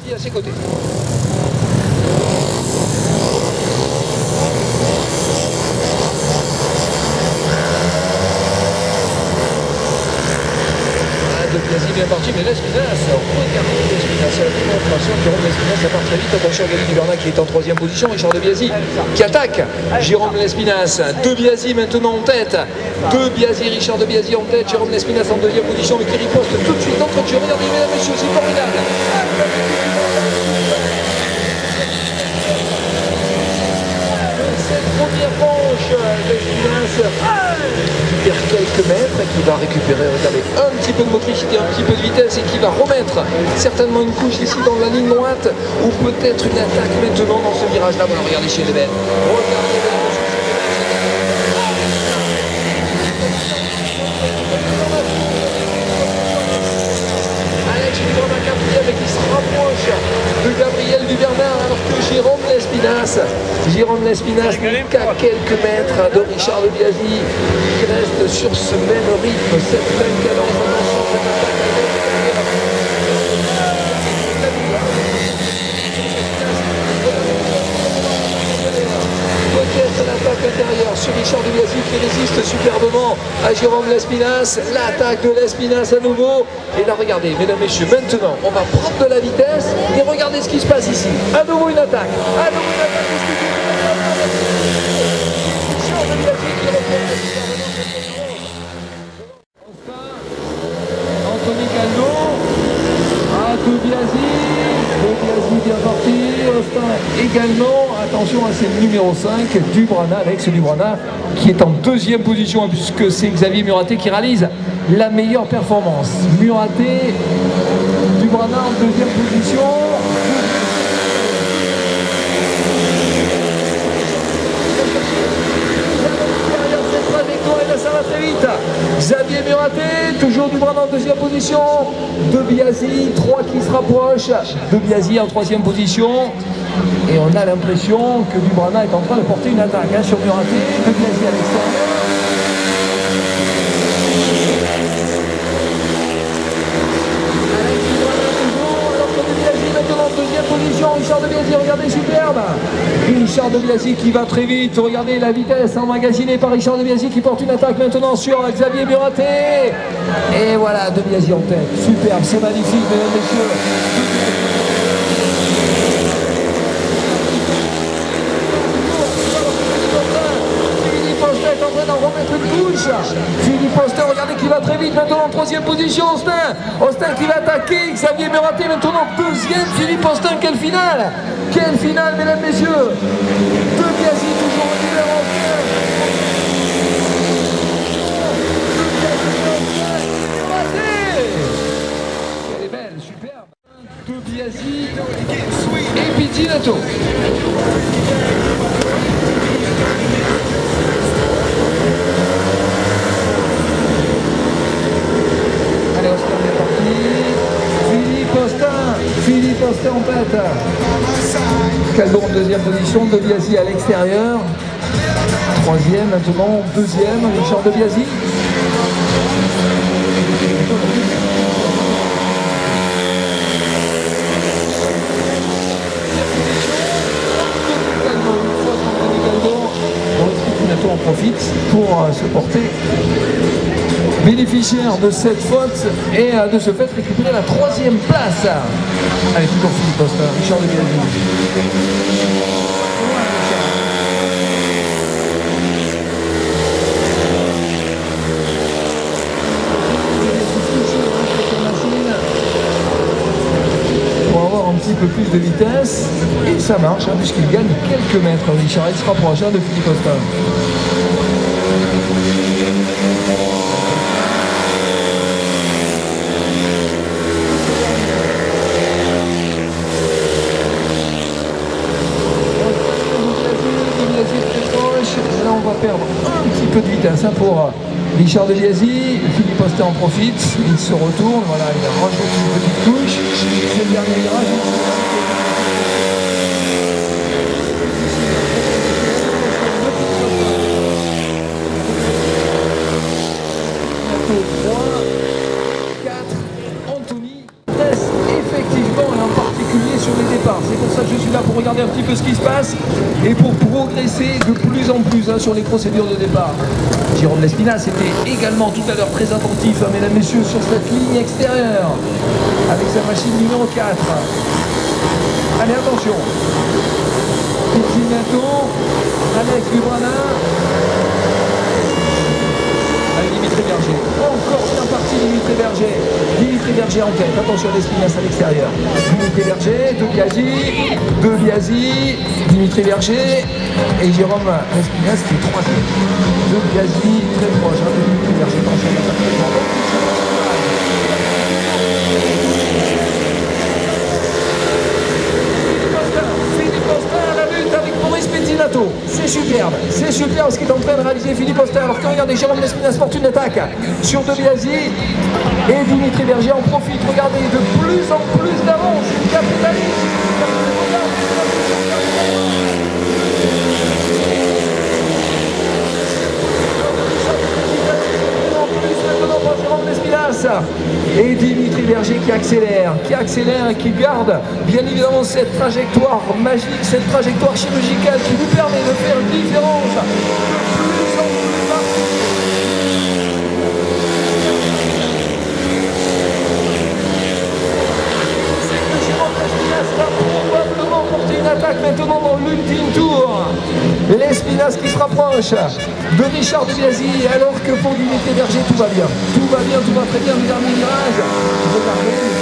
Biasi à ses côtés. De Biasi bien parti, mais Lespinasse, regardez Lespinasse, la démonstration, Jérôme Lespinasse, ça part très vite, attention à Gabi Duvernac qui est en troisième position, Richard de Biasi qui attaque, Jérôme Lespinasse, de Biasi maintenant en tête, de Biasi, Richard de Biasi en tête, Jérôme Lespinasse en deuxième position, mais qui riposte tout de suite entre Dieu, regardez mesdames et messieurs, c'est formidable. Cette première manche, Lespinasse perd quelques mètres, qui va récupérer, regardez, un petit peu de motricité, un petit peu de vitesse et qui va remettre certainement une couche ici dans la ligne droite ou peut-être une attaque maintenant dans ce virage-là. Voilà, regardez chez les belles. Regardez les Alex Duvernac quatrième et qui se rapproche de Gabriel Duvernard alors que Jérôme Lespinasse n'est qu'à quelques mètres de Richard de Biasi qui reste sur ce même rythme, cette même cadence. Peut-être l'attaque intérieure sur Richard de Biasi qui résiste superbement à Jérôme Lespinasse. L'attaque de Lespinasse à nouveau. Et là, regardez, mesdames, messieurs, maintenant, on va prendre de la vitesse et regardez ce qui se passe ici. À nouveau une attaque. À nouveau une attaque. Richard de Biasi qui reprend. Anthony Caldo. De Biasi bien parti. Austin également. Attention à c'est le numéro 5, Dubrana, Alex Dubrana, qui est en deuxième position, puisque c'est Xavier Muraté qui réalise la meilleure performance. Muraté, Dubrana en deuxième position. Ça va très vite. Xavier Muraté, toujours Dubrana en deuxième position. De Biasi, 3 qui se rapprochent. De Biasi en troisième position. Et on a l'impression que Dubrana est en train de porter une attaque sur Muraté. De Biasi à l'extérieur. Deuxième position, Richard de Biasi, regardez, superbe. Richard de Biasi qui va très vite, regardez la vitesse emmagasinée par Richard de Biasi qui porte une attaque maintenant sur Xavier Muraté. Et voilà, de Biasi en tête, superbe, c'est magnifique, mesdames et messieurs. En train d'en remettre une couche. Philippe Austin, regardez qui va très vite maintenant en troisième position. Austin qui va attaquer Xavier Muraté maintenant deuxième. Philippe Austin, quelle finale! Quelle finale, mesdames, messieurs! De Biasi toujours au numéro 1. Elle est belle, superbe. De Biasi et Pizzinato. Philippe Austin en tête. Caldo en deuxième position, de Biasi à l'extérieur. Troisième maintenant, deuxième, Richard de Biasi. Caldo en profite pour se porter bénéficiaire de cette faute et de ce fait récupérer la troisième place. Allez, toujours Philippe Austin, Richard de Biasi. Pour avoir un petit peu plus de vitesse, et ça marche, puisqu'il gagne quelques mètres. Richard, il se rapproche de Philippe Austin. Perdre un petit peu de vitesse pour Richard de Biasi. Philippe Austin en profite, il se retourne, voilà, il a rajouté une petite touche. C'est le dernier virage. Anthony teste effectivement et en particulier départ. C'est pour ça que je suis là, pour regarder un petit peu ce qui se passe et pour progresser de plus en plus sur les procédures de départ. Jérôme Lespinasse était également tout à l'heure très attentif, mesdames, messieurs, sur cette ligne extérieure avec sa machine numéro 4. Allez, attention. Pizzinato, Alex Dubrana. Avec Dimitri Berger. Encore bien parti Dimitri Berger. Dimitri Berger en tête. Attention, Lespinasse à l'extérieur. Dimitri Berger, De Biasi, Dimitri Berger et Jérôme Lespinasse qui est troisième. De Biasi très proche. Dimitri Berger Pettinato, c'est superbe ce qu'est en train de réaliser Philippe Oster. Alors que regardez, Jérôme Lespinasse porte une attaque sur De Biasi et Dimitri Berger en profite. Regardez, de plus en plus d'avance, il capitalise. Et Dimitri Berger qui accélère et qui garde bien évidemment cette trajectoire magique, cette trajectoire chirurgicale qui lui permet de faire une différence de plus en plus bas. C'est que Jérôme Lespinasse va probablement porter une attaque maintenant dans l'ultime tour. Lespinasse qui se rapproche de Richard De Biasi, alors que pour Dimitri Berger tout va bien. Tout va très bien, le dernier virage. Regardez.